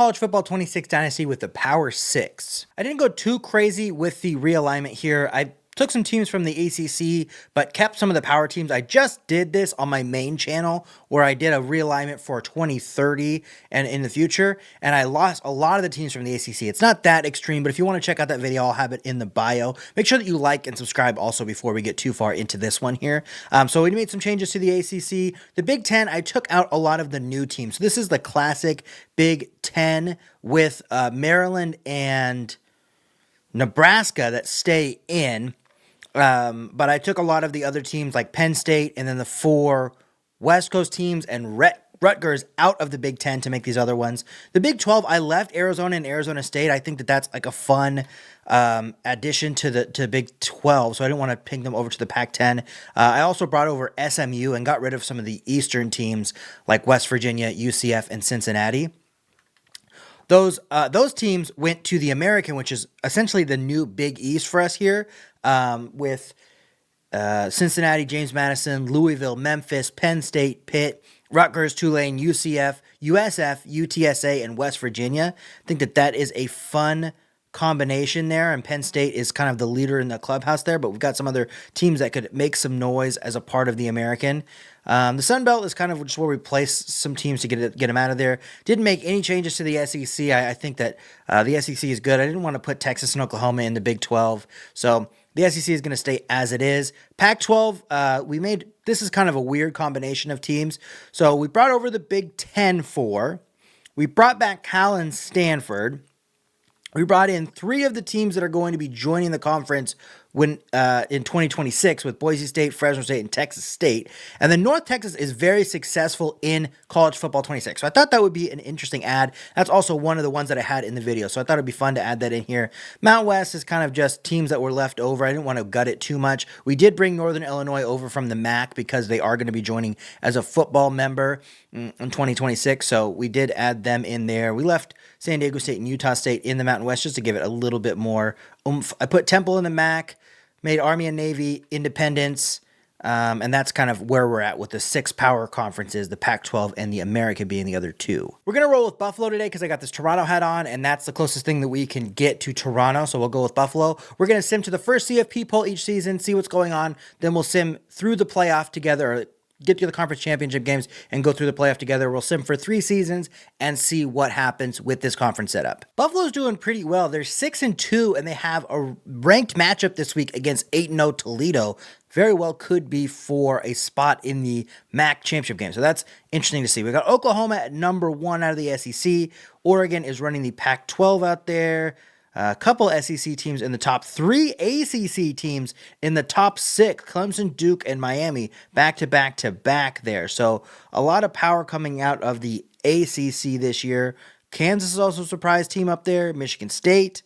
College Football 26 Dynasty with the Power 6. I didn't go too crazy with the realignment here. I took some teams from the ACC, but kept some of the power teams. I just did this on my main channel where I did a realignment for 2030 and in the future, and I lost a lot of the teams from the ACC. It's not that extreme, but if you want to check out that video, I'll have it in the bio. Make sure that you like and subscribe also before we get too far into this one here. So we made some changes to the ACC. The Big Ten, I took out a lot of the new teams. So this is the classic Big Ten with Maryland and Nebraska that stay in. But I took a lot of the other teams like Penn State and then the 4 West Coast teams and Rutgers out of the Big Ten to make these other ones. The Big 12, I left Arizona and Arizona State. I think that that's like a fun addition to the Big 12, so I didn't want to ping them over to the Pac-10. I also brought over SMU and got rid of some of the Eastern teams like West Virginia, UCF, and Cincinnati. Those teams went to the American, which is essentially the new Big East for us here, with Cincinnati, James Madison, Louisville, Memphis, Penn State, Pitt, Rutgers, Tulane, UCF, USF, UTSA, and West Virginia. I think that is a fun combination there, and Penn State is kind of the leader in the clubhouse there, but we've got some other teams that could make some noise as a part of the American. The Sun Belt is kind of just where we place some teams to get them out of there. Didn't make any changes to the SEC. I think that the SEC is good. I didn't want to put Texas and Oklahoma in the Big 12, so the SEC is going to stay as it is. Pac-12, this is kind of a weird combination of teams. So we brought over the Big 10 we brought back Cal and Stanford. We brought in 3 of the teams that are going to be joining the conference in 2026 with Boise State, Fresno State, and Texas State. And then North Texas is very successful in College Football 26. So I thought that would be an interesting ad. That's also one of the ones that I had in the video. So I thought it'd be fun to add that in here. Mount West is kind of just teams that were left over. I didn't want to gut it too much. We did bring Northern Illinois over from the MAC because they are going to be joining as a football member in 2026. So we did add them in there. We left San Diego State and Utah State in the Mountain West just to give it a little bit more oomph. I put Temple in the MAC, made Army and Navy independents, and that's kind of where we're at with the 6 power conferences, the Pac-12 and the American being the other 2. We're going to roll with Buffalo today because I got this Toronto hat on, and that's the closest thing that we can get to Toronto, so we'll go with Buffalo. We're going to sim to the first CFP poll each season, see what's going on, then we'll sim through the playoff together, or get to the conference championship games and go through the playoff together. We'll sim for 3 seasons and see what happens with this conference setup. Buffalo's doing pretty well. They're 6-2, and they have a ranked matchup this week against 8-0 Toledo. Very well could be for a spot in the MAC championship game. So that's interesting to see. We got Oklahoma at number 1 out of the SEC. Oregon is running the Pac-12 out there. A couple SEC teams in the top 3, ACC teams in the top 6, Clemson, Duke, and Miami, back to back there. So a lot of power coming out of the ACC this year. Kansas is also a surprise team up there. Michigan State,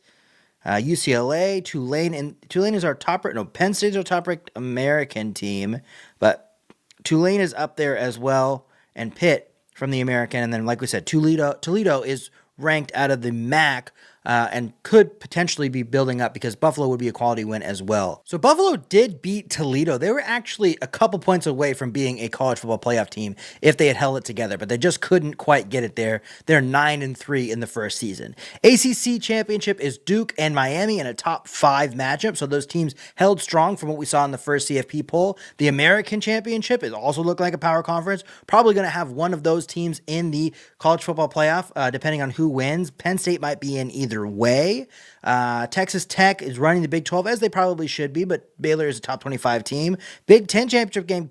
UCLA, Tulane, and Tulane is our Penn State is our top-ranked American team, but Tulane is up there as well, and Pitt from the American, and then like we said, Toledo is ranked out of the MAC, and could potentially be building up because Buffalo would be a quality win as well. So Buffalo did beat Toledo. They were actually a couple points away from being a college football playoff team if they had held it together, but they just couldn't quite get it there. They're 9-3 in the first season. ACC championship is Duke and Miami in a top 5 matchup, so those teams held strong from what we saw in the first CFP poll. The American championship is also looking like a power conference. Probably going to have one of those teams in the college football playoff, depending on who wins. Penn State might be in either way. Texas Tech is running the Big 12 as they probably should be, but Baylor is a top 25 team. Big 10 championship game,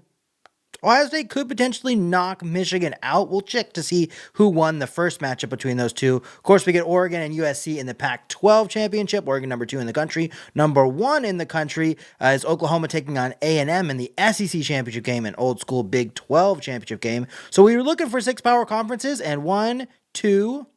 Ohio State could potentially knock Michigan out. We'll check to see who won the first matchup between those two. Of course, we get Oregon and USC in the Pac-12 championship. Oregon number 2 in the country. Number 1 in the country is Oklahoma taking on A&M in the SEC championship game, an old school Big 12 championship game. So we were looking for 6 power conferences, and 1, 2,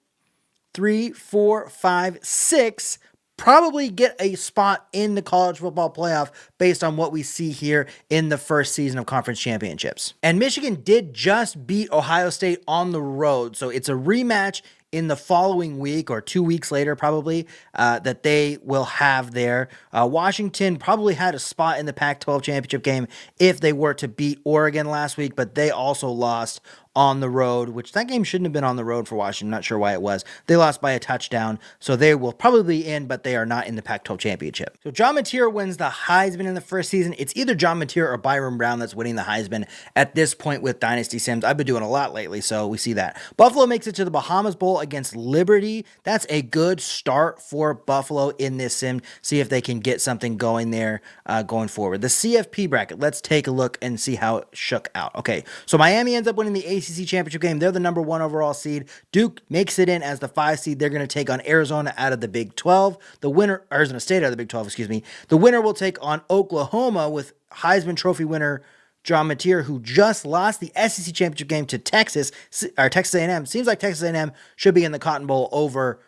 3, 4, 5, 6 probably get a spot in the college football playoff based on what we see here in the first season of conference championships. And Michigan did just beat Ohio State on the road, so it's a rematch in the following week or 2 weeks later probably that they will have there. Washington probably had a spot in the Pac-12 championship game if they were to beat Oregon last week, but they also lost on the road, which that game shouldn't have been on the road for Washington. Not sure why it was. They lost by a touchdown, so they will probably be in, but they are not in the Pac-12 championship. So John Mateer wins the Heisman in the first season. It's either John Mateer or Byron Brown that's winning the Heisman at this point with Dynasty Sims. I've been doing a lot lately, so we see that. Buffalo makes it to the Bahamas Bowl against Liberty. That's a good start for Buffalo in this sim. See if they can get something going there going forward. The CFP bracket, let's take a look and see how it shook out. Okay, so Miami ends up winning the ACC championship game. They're the number 1 overall seed. Duke makes it in as the 5 seed. They're going to take on Arizona out of the Big 12. The winner, Arizona State out of the Big 12, excuse me. The winner will take on Oklahoma with Heisman Trophy winner John Mateer, who just lost the SEC championship game to Texas A&M. Seems like Texas A&M should be in the Cotton Bowl over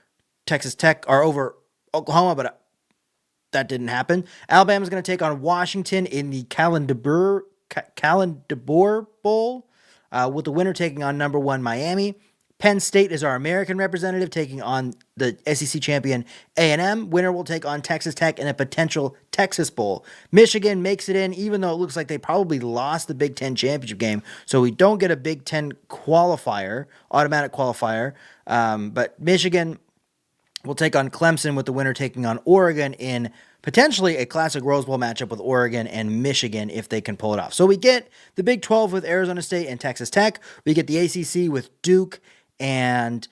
Texas Tech or over Oklahoma, but that didn't happen. Alabama's going to take on Washington in the Calendar Bowl, with the winner taking on number 1 Miami. Penn State is our American representative taking on the SEC champion A&M. Winner will take on Texas Tech in a potential Texas Bowl. Michigan makes it in, even though it looks like they probably lost the Big Ten championship game, so we don't get a Big Ten qualifier, automatic qualifier. But Michigan will take on Clemson, with the winner taking on Oregon in potentially a classic Rose Bowl matchup with Oregon and Michigan if they can pull it off. So we get the Big 12 with Arizona State and Texas Tech. We get the ACC with Duke and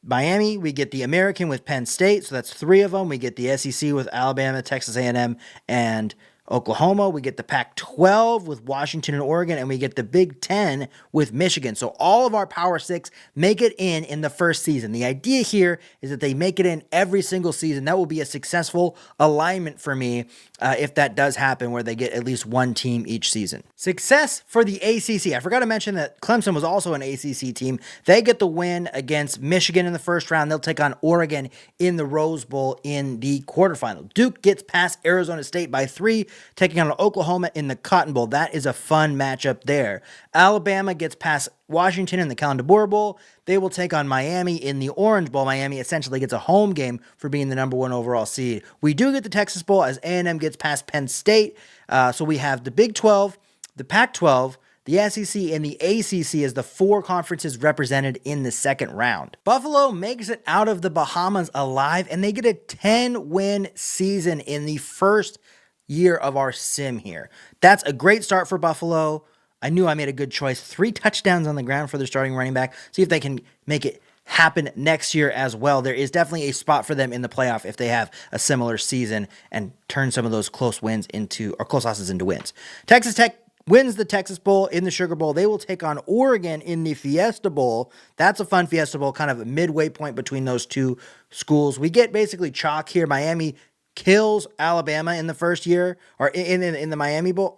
Miami. We get the American with Penn State, so that's 3 of them. We get the SEC with Alabama, Texas A&M, and Oklahoma. We get the Pac-12 with Washington and Oregon, and we get the Big 10 with Michigan. So all of our Power 6 make it in the first season. The idea here is that they make it in every single season. That will be a successful alignment for me if that does happen, where they get at least 1 team each season. Success for the ACC. I forgot to mention that Clemson was also an ACC team. They get the win against Michigan in the first round. They'll take on Oregon in the Rose Bowl in the quarterfinal. Duke gets past Arizona State by 3, taking on Oklahoma in the Cotton Bowl. That is a fun matchup there. Alabama gets past Washington in the Calendar Bowl. They will take on Miami in the Orange Bowl. Miami essentially gets a home game for being the number 1 overall seed. We do get the Texas Bowl as A&M gets past Penn State. So we have the Big 12, the Pac-12, the SEC, and the ACC as the 4 conferences represented in the second round. Buffalo makes it out of the Bahamas alive, and they get a 10-win season in the first year of our sim here. That's a great start for Buffalo. I knew I made a good choice. 3 touchdowns on the ground for their starting running back. See if they can make it happen next year as well. There is definitely a spot for them in the playoff if they have a similar season and turn some of those close losses into wins. Texas Tech wins the Texas Bowl in the Sugar Bowl. They will take on Oregon in the Fiesta Bowl. That's a fun Fiesta Bowl, kind of a midway point between those 2 schools. We get basically chalk here. Miami kills Alabama in the first year, or in the Miami Bowl,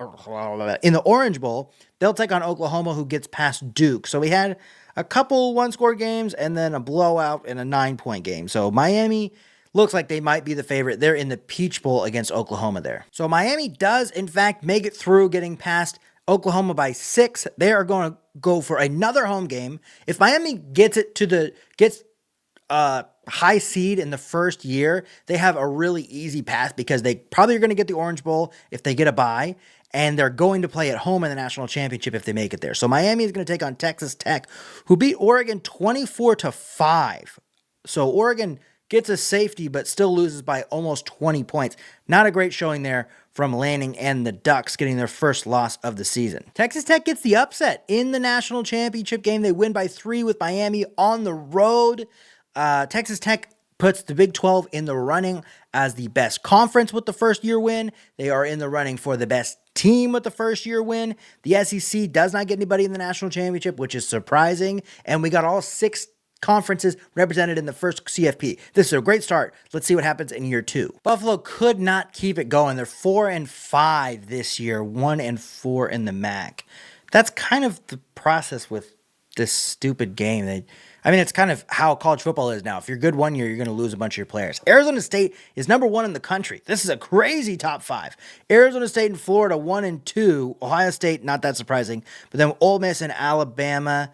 in the Orange Bowl. They'll take on Oklahoma, who gets past Duke. So we had a couple 1-score games and then a blowout and a 9-point game. So Miami looks like they might be the favorite. They're in the Peach Bowl against Oklahoma there. So Miami does, in fact, make it through, getting past Oklahoma by 6. They are going to go for another home game. If Miami gets high seed in the first year, they have a really easy path because they probably are going to get the Orange Bowl if they get a bye, and they're going to play at home in the national championship if they make it there. So Miami is going to take on Texas Tech, who beat Oregon 24-5. So Oregon gets a safety but still loses by almost 20 points. Not a great showing there from Lanning and the Ducks, getting their first loss of the season. Texas Tech gets the upset in the national championship game. They win by 3 with Miami on the road. Texas Tech puts the Big 12 in the running as the best conference with the first year win. They are in the running for the best team with the first year win. The SEC does not get anybody in the national championship, which is surprising. And we got all 6 conferences represented in the first CFP. This is a great start. Let's see what happens in year 2. Buffalo could not keep it going. They're 4-5 this year, 1-4 in the MAC. That's kind of the process with this stupid game. It's kind of how college football is now. If you're good one year, you're going to lose a bunch of your players. Arizona State is number 1 in the country. This is a crazy top 5. Arizona State and Florida 1 and 2. Ohio State, not that surprising. But then Ole Miss and Alabama.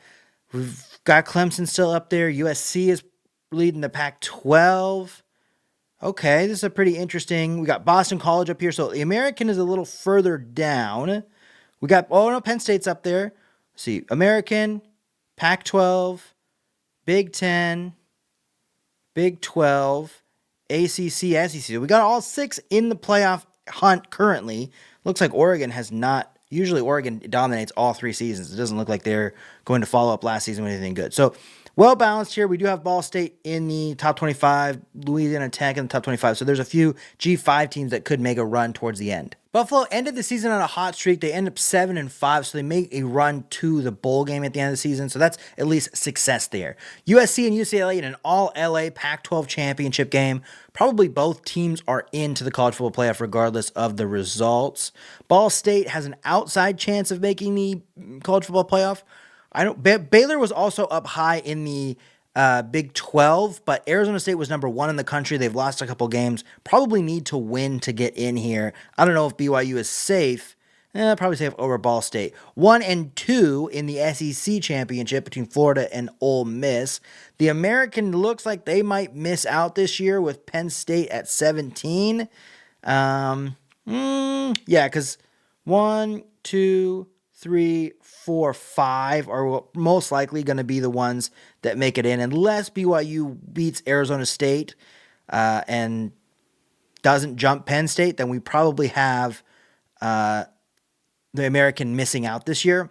We've got Clemson still up there. USC is leading the Pac-12. Okay, this is a pretty interesting. We got Boston College up here. So the American is a little further down. We got, Penn State's up there. see, American, Pac-12, Big 10, Big 12, ACC, SEC. We got all 6 in the playoff hunt currently. Looks like Oregon has not. Usually Oregon dominates all 3 seasons. It doesn't look like they're going to follow up last season with anything good. So well balanced here. We do have Ball State in the top 25, Louisiana Tech in the top 25. So there's a few G5 teams that could make a run towards the end. Buffalo ended the season on a hot streak. They end up 7-5, so they make a run to the bowl game at the end of the season. So that's at least success there. USC and UCLA in an all-LA Pac-12 championship game. Probably both teams are into the college football playoff regardless of the results. Ball State has an outside chance of making the college football playoff. Baylor was also up high in the Big 12, but Arizona State was number 1 in the country. They've lost a couple games. Probably need to win to get in here. I don't know if BYU is safe. Probably safe over Ball State. 1 and 2 in the SEC championship between Florida and Ole Miss. The American looks like they might miss out this year with Penn State at 17. Yeah, because 1, 2, 3, 4, 5 are most likely going to be the ones that make it in, unless BYU beats Arizona State and doesn't jump Penn State. Then we probably have the American missing out this year.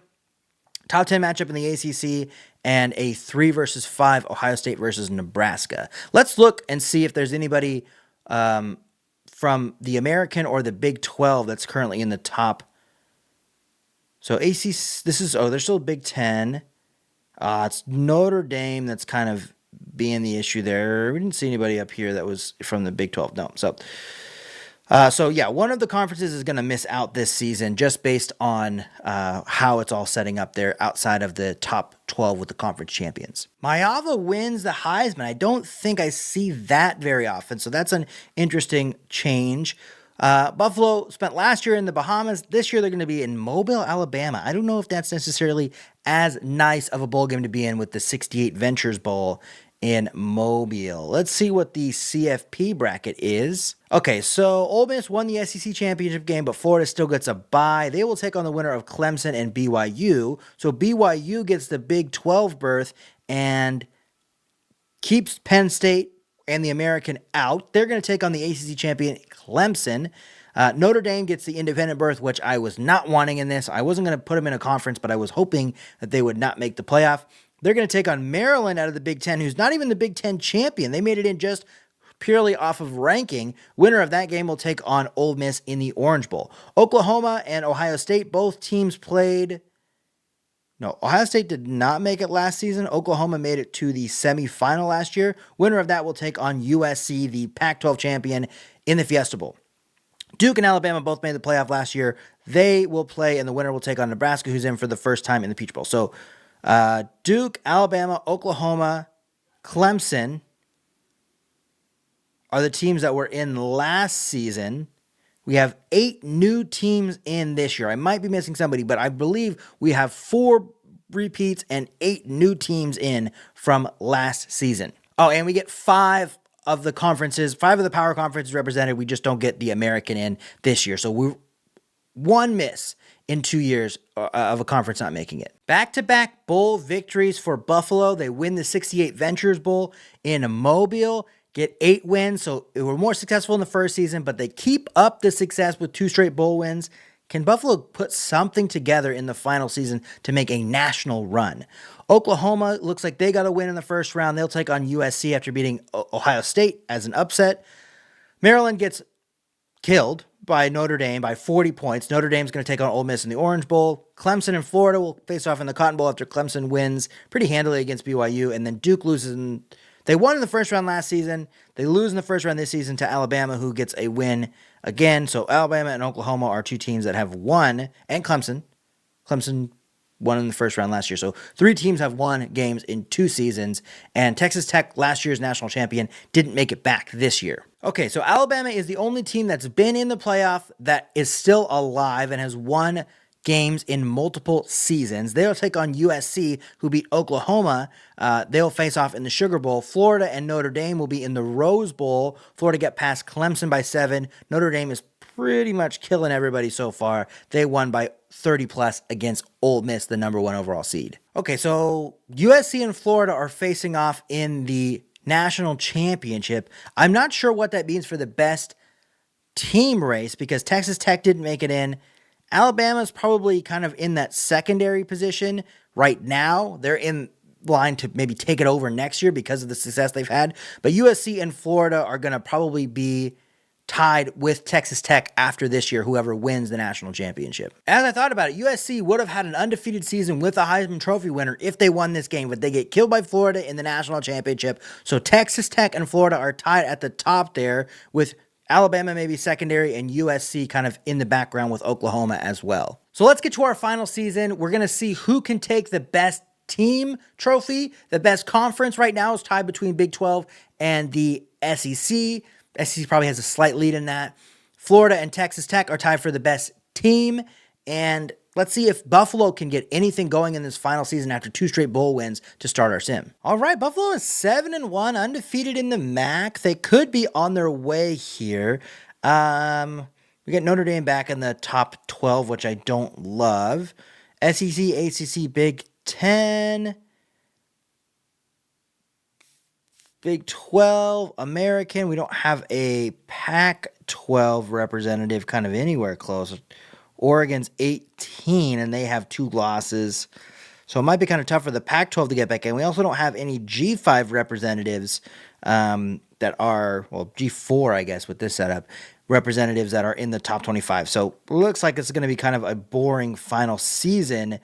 Top 10 matchup in the ACC and a 3 versus 5 Ohio State versus Nebraska. Let's look and see if there's anybody from the American or the Big 12 that's currently in the top. So ACC, there's still Big 10. It's Notre Dame that's kind of being the issue there. We didn't see anybody up here that was from the Big 12. No. So yeah, one of the conferences is going to miss out this season just based on how it's all setting up there outside of the top 12 with the conference champions. Maiyava wins the Heisman. I don't think I see that very often, so that's an interesting change. Buffalo spent last year in the Bahamas. This year they're going to be in Mobile, Alabama. I don't know if that's necessarily as nice of a bowl game to be in with the 68 Ventures Bowl in Mobile. Let's see what the CFP bracket is. Okay, so Ole Miss won the SEC championship game, but Florida still gets a bye. They will take on the winner of Clemson and BYU. So BYU gets the Big 12 berth and keeps Penn State and the American out. They're going to take on the ACC champion Clemson. Notre Dame gets the independent berth, which I was not wanting in this. I wasn't going to put them in a conference, but I was hoping that they would not make the playoff. They're going to take on Maryland out of the Big Ten, who's not even the Big Ten champion. They made it in just purely off of ranking. Winner of that game will take on Ole Miss in the Orange Bowl. Oklahoma and Ohio State, both teams played. No, Ohio State did not make it last season. Oklahoma made it to the semifinal last year. Winner of that will take on USC, the Pac-12 champion, in the Fiesta Bowl. Duke and Alabama both made the playoff last year. They will play, and the winner will take on Nebraska, who's in for the first time in the Peach Bowl. So Duke, Alabama, Oklahoma, Clemson are the teams that were in last season. We have 8 new teams in this year. I might be missing somebody, but I believe we have 4 repeats and 8 new teams in from last season. Oh, and we get 5 of the conferences, 5 of the power conferences represented. We just don't get the American in this year. So we're 1 miss in 2 years of a conference not making it. Back-to-back bowl victories for Buffalo. They win the 68 Ventures Bowl in Mobile, get 8 wins, so they were more successful in the first season, but they keep up the success with 2 straight bowl wins. Can Buffalo put something together in the final season to make a national run? Oklahoma looks like they got a win in the first round. They'll take on USC after beating Ohio State as an upset. Maryland gets killed by Notre Dame by 40 points. Notre Dame's going to take on Ole Miss in the Orange Bowl. Clemson and Florida will face off in the Cotton Bowl after Clemson wins pretty handily against BYU, and then Duke loses. They won in the first round last season. They lose in the first round this season to Alabama, who gets a win again. So Alabama and Oklahoma are 2 teams that have won, and Clemson. Clemson won in the first round last year. So 3 teams have won games in 2 seasons, and Texas Tech, last year's national champion, didn't make it back this year. Okay, so Alabama is the only team that's been in the playoff that is still alive and has won games in multiple seasons. They'll take on USC, who beat Oklahoma. They'll face off in the Sugar Bowl. Florida and Notre Dame will be in the Rose Bowl. Florida get past Clemson by 7. Notre Dame is pretty much killing everybody so far. They won by 30 plus against Ole Miss, the number 1 overall seed. Okay, so USC and Florida are facing off in the national championship. I'm not sure what that means for the best team race because Texas Tech didn't make it in. Alabama's probably kind of in that secondary position right now. They're in line to maybe take it over next year because of the success they've had. But USC and Florida are going to probably be tied with Texas Tech after this year, whoever wins the national championship. As I thought about it, USC would have had an undefeated season with a Heisman Trophy winner if they won this game, but they get killed by Florida in the national championship. So Texas Tech and Florida are tied at the top there, with Alabama maybe secondary and USC kind of in the background with Oklahoma as well. So let's get to our final season. We're going to see who can take the best team trophy. The best conference right now is tied between Big 12 and the SEC. SEC probably has a slight lead in that. Florida and Texas Tech are tied for the best team. And let's see if Buffalo can get anything going in this final season after 2 straight bowl wins to start our sim. All right, Buffalo is 7-1, undefeated in the MAC. They could be on their way here. We get Notre Dame back in the top 12, which I don't love. SEC, ACC, Big 10. Big 12, American. We don't have a Pac-12 representative kind of anywhere close. Oregon's 18, and they have 2 losses. So it might be kind of tough for the Pac-12 to get back in. We also don't have any G5 representatives that are, well, G4, I guess, with this setup, representatives that are in the top 25. So it looks like it's going to be kind of a boring final season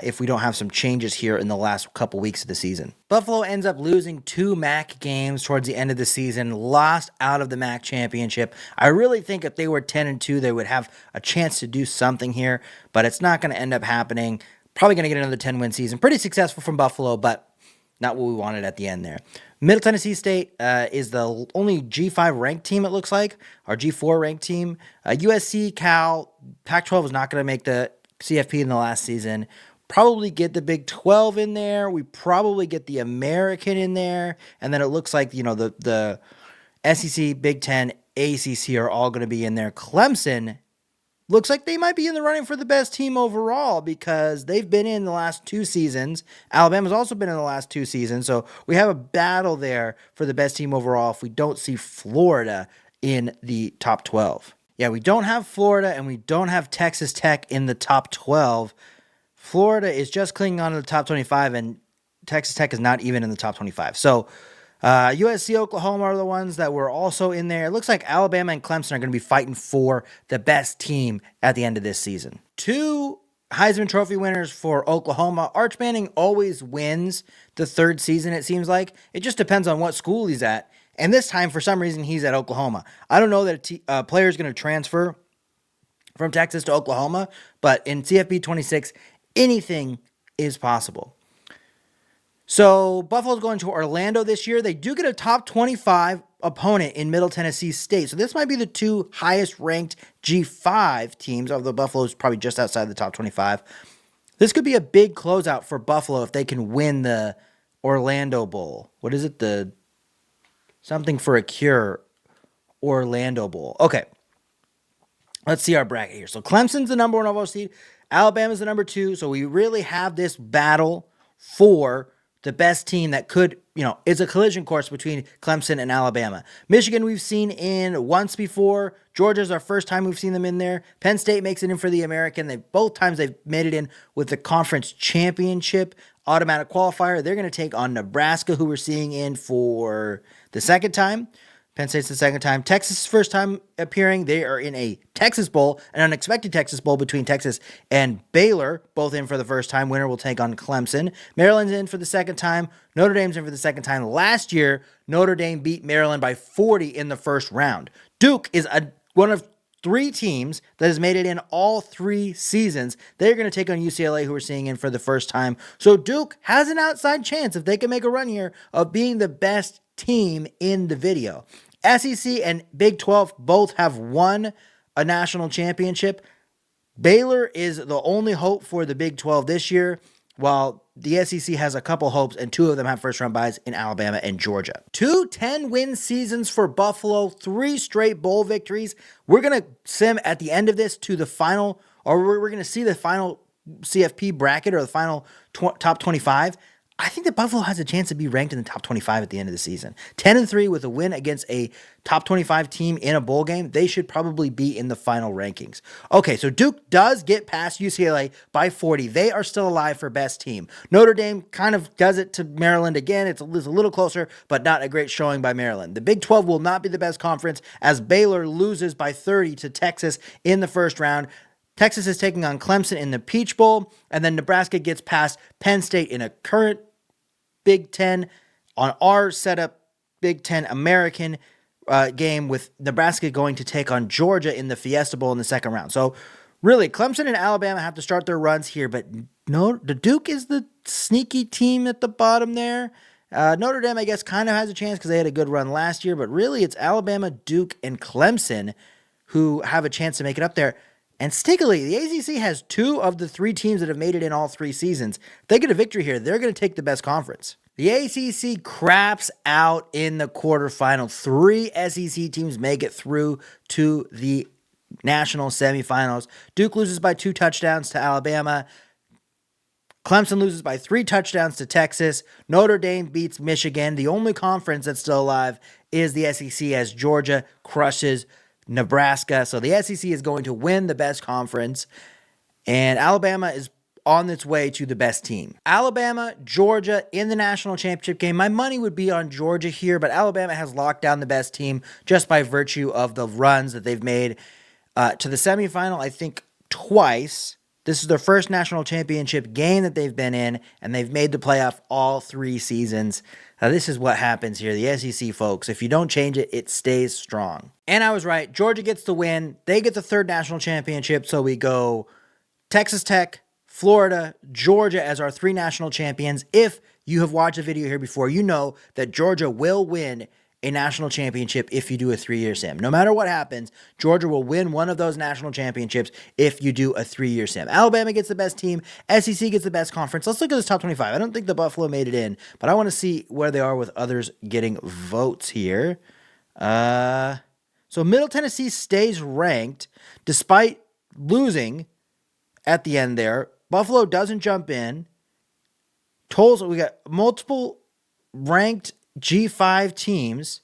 if we don't have some changes here in the last couple weeks of the season. Buffalo ends up losing 2 MAC games towards the end of the season, lost out of the MAC championship. I really think if they were 10-2, they would have a chance to do something here, but it's not going to end up happening. Probably going to get another 10-win season. Pretty successful from Buffalo, but not what we wanted at the end there. Middle Tennessee State is the only G5 ranked team, it looks like, or G4 ranked team. USC, Cal, Pac-12 is not going to make the CFP in the last season. Probably get the Big 12 in there. We probably get the American in there. And then it looks like, you know, the SEC, Big 10, ACC are all going to be in there. Clemson looks like they might be in the running for the best team overall because they've been in the last 2 seasons. Alabama's also been in the last 2 seasons. So we have a battle there for the best team overall if we don't see Florida in the top 12. Yeah, we don't have Florida and we don't have Texas Tech in the top 12. Florida is just clinging on to the top 25, and Texas Tech is not even in the top 25. So USC, Oklahoma are the ones that were also in there. It looks like Alabama and Clemson are going to be fighting for the best team at the end of this season. 2 Heisman Trophy winners for Oklahoma. Arch Manning always wins the 3rd season, it seems like. It just depends on what school he's at. And this time, for some reason, he's at Oklahoma. I don't know that a player is going to transfer from Texas to Oklahoma, but in CFB 26, anything is possible. So Buffalo's going to Orlando this year. They do get a top 25 opponent in Middle Tennessee State. So this might be the 2 highest ranked G5 teams, although Buffalo's probably just outside the top 25. This could be a big closeout for Buffalo if they can win the Orlando Bowl. What is it? The something for a cure Orlando Bowl. Okay. Let's see our bracket here. So Clemson's the number 1 overall seed. Alabama's the number 2, so we really have this battle for the best team that could, it's a collision course between Clemson and Alabama. Michigan we've seen in once before. Georgia's our first time we've seen them in there. Penn State makes it in for the American. Both times they've made it in with the conference championship automatic qualifier. They're going to take on Nebraska, who we're seeing in for the 2nd time. Penn State's the 2nd time. Texas' first time appearing. They are in a Texas Bowl, an unexpected Texas Bowl between Texas and Baylor, both in for the first time. Winner will take on Clemson. Maryland's in for the 2nd time. Notre Dame's in for the 2nd time. Last year, Notre Dame beat Maryland by 40 in the first round. Duke is one of 3 teams that has made it in all 3 seasons. They're going to take on UCLA, who we're seeing in for the first time. So Duke has an outside chance, if they can make a run here, of being the best team in the video. SEC and Big 12 both have won a national championship. Baylor is the only hope for the Big 12 this year, while the SEC has a couple hopes, and 2 of them have first-round byes in Alabama and Georgia. 2 10-win seasons for Buffalo, 3 straight bowl victories. We're going to sim at the end of this to the final, or we're going to see the final CFP bracket or the final top 25. I think that Buffalo has a chance to be ranked in the top 25 at the end of the season. 10-3 with a win against a top 25 team in a bowl game. They should probably be in the final rankings. Okay, so Duke does get past UCLA by 40. They are still alive for best team. Notre Dame kind of does it to Maryland again. It's a little closer, but not a great showing by Maryland. The Big 12 will not be the best conference as Baylor loses by 30 to Texas in the first round. Texas is taking on Clemson in the Peach Bowl, and then Nebraska gets past Penn State in a current Big Ten on our setup Big Ten American game, with Nebraska going to take on Georgia in the Fiesta Bowl in the second round. So really, Clemson and Alabama have to start their runs here, but no, the Duke is the sneaky team at the bottom there. Notre Dame, I guess, kind of has a chance because they had a good run last year, but really it's Alabama, Duke, and Clemson who have a chance to make it up there. And stickily, the ACC has 2 of the 3 teams that have made it in all 3 seasons. If they get a victory here, they're going to take the best conference. The ACC craps out in the quarterfinal. 3 SEC teams make it through to the national semifinals. Duke loses by 2 touchdowns to Alabama. Clemson loses by 3 touchdowns to Texas. Notre Dame beats Michigan. The only conference that's still alive is the SEC as Georgia crushes Nebraska. So the SEC is going to win the best conference, and Alabama is on its way to the best team. Alabama, Georgia in the national championship game. My money would be on Georgia here, but Alabama has locked down the best team just by virtue of the runs that they've made to the semifinal, I think twice. This is their first national championship game that they've been in, and they've made the playoff all 3 seasons. This is what happens here. The SEC, folks, if you don't change it, it stays strong. And I was right. Georgia gets the win. They get the 3rd national championship. So we go Texas Tech, Florida, Georgia as our 3 national champions. If you have watched a video here before, you know that Georgia will win a national championship if you do a 3-year sim. No matter what happens, Georgia will win one of those national championships if you do a 3-year sim. Alabama gets the best team. SEC gets the best conference. Let's look at this top 25. I don't think the Buffalo made it in, but I want to see where they are with others getting votes here. So Middle Tennessee stays ranked despite losing at the end there. Buffalo doesn't jump in. Tulsa, we got multiple ranked G5 teams.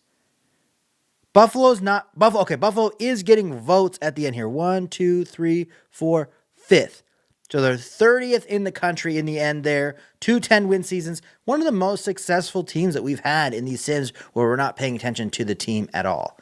Buffalo's not Buffalo. Okay, Buffalo is getting votes at the end here. 1, 2, 3, 4, 5th. So they're 30th in the country in the end there. 2 10-win seasons. One of the most successful teams that we've had in these sims where we're not paying attention to the team at all.